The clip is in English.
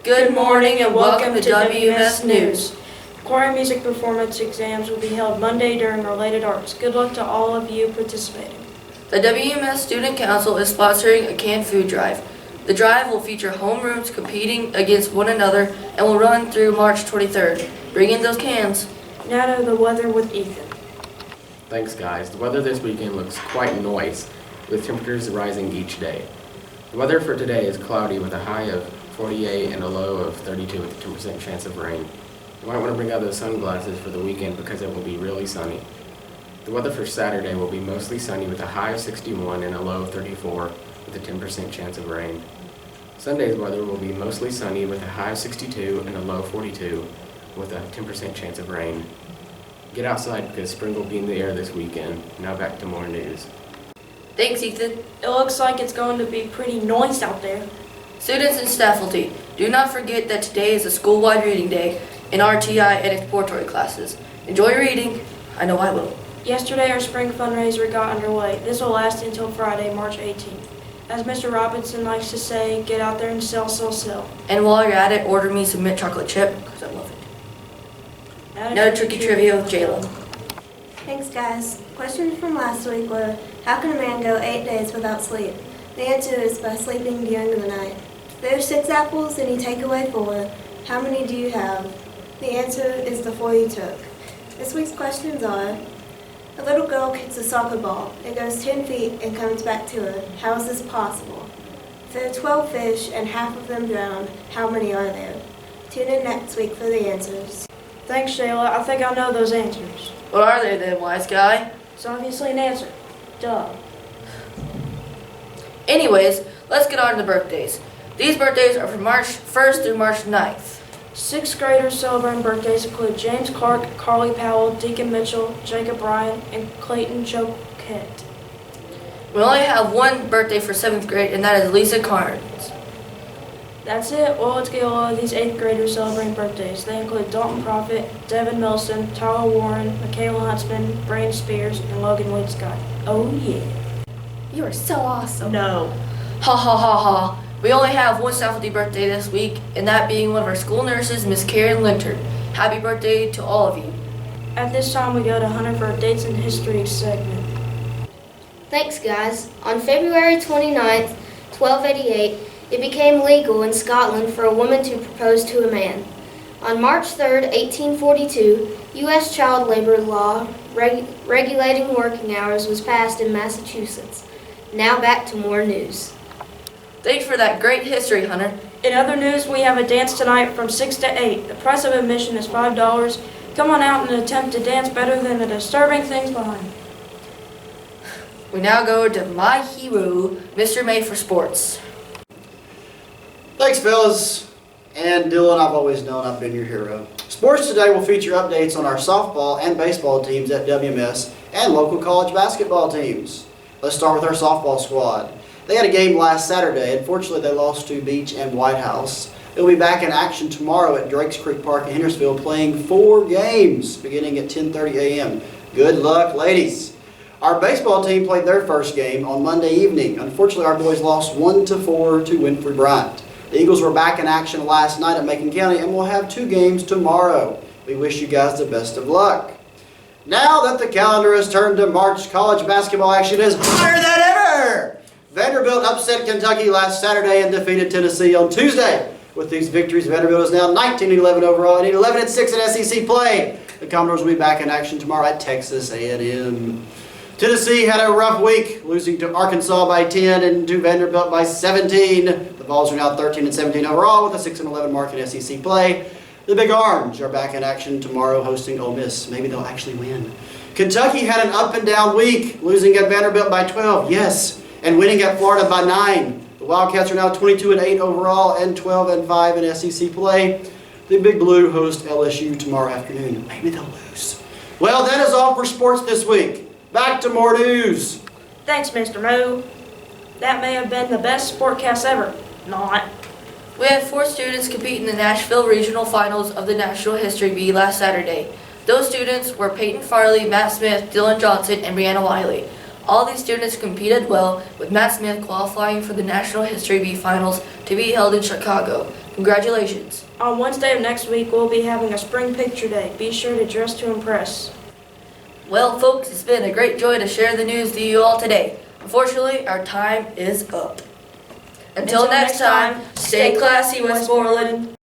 Good morning and welcome to WMS News. Choir music performance exams will be held Monday during Related Arts. Good luck to all of you participating. The WMS Student Council is sponsoring a canned food drive. The drive will feature homerooms competing against one another and will run through March 23rd. Bring in those cans. Now to the weather with Ethan. Thanks guys. The weather this weekend looks quite nice, with temperatures rising each day. The weather for today is cloudy with a high of 48 and a low of 32 with a 2% chance of rain. You might want to bring out those sunglasses for the weekend because it will be really sunny. The weather for Saturday will be mostly sunny with a high of 61 and a low of 34 with a 10% chance of rain. Sunday's weather will be mostly sunny with a high of 62 and a low of 42 with a 10% chance of rain. Get outside because spring will be in the air this weekend. Now back to more news. Thanks, Ethan. It looks like it's going to be pretty nice out there. Students and faculty, do not forget that today is a school-wide reading day in RTI and exploratory classes. Enjoy reading. I know I will. Yesterday, our spring fundraiser got underway. This will last until Friday, March 18th. As Mr. Robinson likes to say, get out there and sell, sell, sell. And while you're at it, order me some mint chocolate chip because I love it. Now to Tricky Trivia with Jalen. Thanks, guys. Questions from last week were, how can a man go 8 days without sleep? The answer is by sleeping during the night. There are 6 apples and you take away 4. How many do you have? The answer is the 4 you took. This week's questions are, a little girl kicks a soccer ball. It goes 10 feet and comes back to her. How is this possible? If there are 12 fish and half of them drowned, how many are there? Tune in next week for the answers. Thanks, Shayla. I think I know those answers. What are they then, wise guy? It's obviously an answer. Duh. Anyways, let's get on to the birthdays. These birthdays are from March 1st through March 9th. 6th graders celebrating birthdays include James Clark, Carly Powell, Deacon Mitchell, Jacob Ryan, and Clayton Choquette. We only have one birthday for 7th grade, and that is Lisa Carnes. That's it. Well, let's get a lot of these 8th graders celebrating birthdays. They include Dalton Prophet, Devin Milson, Tyler Warren, Michaela Huntsman, Brandon Spears, and Logan Wade Scott. Oh yeah. You are so awesome. No. Ha ha ha ha. We only have one faculty birthday this week, and that being one of our school nurses, Miss Karen Linter. Happy birthday to all of you. At this time, we go to Hunter for a Dates in History segment. Thanks, guys. On February 29th, 1288, it became legal in Scotland for a woman to propose to a man. On March 3rd, 1842, U.S. child labor law regulating working hours was passed in Massachusetts. Now back to more news. Thanks for that great history, Hunter. In other news, we have a dance tonight from 6 to 8. The price of admission is $5. Come on out and attempt to dance better than the disturbing things behind. We now go to my hero, Mr. May for sports. Thanks, fellas. And Dylan, I've always known I've been your hero. Sports today will feature updates on our softball and baseball teams at WMS and local college basketball teams. Let's start with our softball squad. They had a game last Saturday. Unfortunately, they lost to Beach and White House. They'll be back in action tomorrow at Drakes Creek Park in Hendersonville playing 4 games beginning at 10:30 a.m. Good luck, ladies. Our baseball team played their first game on Monday evening. Unfortunately, our boys lost 1-4 to Winfrey Bryant. The Eagles were back in action last night at Macon County and will have 2 games tomorrow. We wish you guys the best of luck. Now that the calendar has turned to March, college basketball action is hotter than ever! Vanderbilt upset Kentucky last Saturday and defeated Tennessee on Tuesday. With these victories, Vanderbilt is now 19-11 overall and 11-6 in SEC play. The Commodores will be back in action tomorrow at Texas A&M. Tennessee had a rough week, losing to Arkansas by 10 and to Vanderbilt by 17. The Vols are now 13-17 overall with a 6-11 mark in SEC play. The Big Orange are back in action tomorrow hosting Ole Miss. Maybe they'll actually win. Kentucky had an up-and-down week, losing at Vanderbilt by 12, yes, and winning at Florida by 9. The Wildcats are now 22-8 overall and 12-5 in SEC play. The Big Blue host LSU tomorrow afternoon. Maybe they'll lose. Well, that is all for sports this week. Back to more news. Thanks, Mr. Moo. That may have been the best sportcast ever. Not. We had 4 students compete in the Nashville Regional Finals of the National History Bee last Saturday. Those students were Peyton Farley, Matt Smith, Dylan Johnson, and Brianna Wiley. All these students competed well, with Matt Smith qualifying for the National History Bee Finals to be held in Chicago. Congratulations. On Wednesday of next week, we'll be having a spring picture day. Be sure to dress to impress. Well, folks, it's been a great joy to share the news to you all today. Unfortunately, our time is up. Until next time, stay classy, Westmoreland.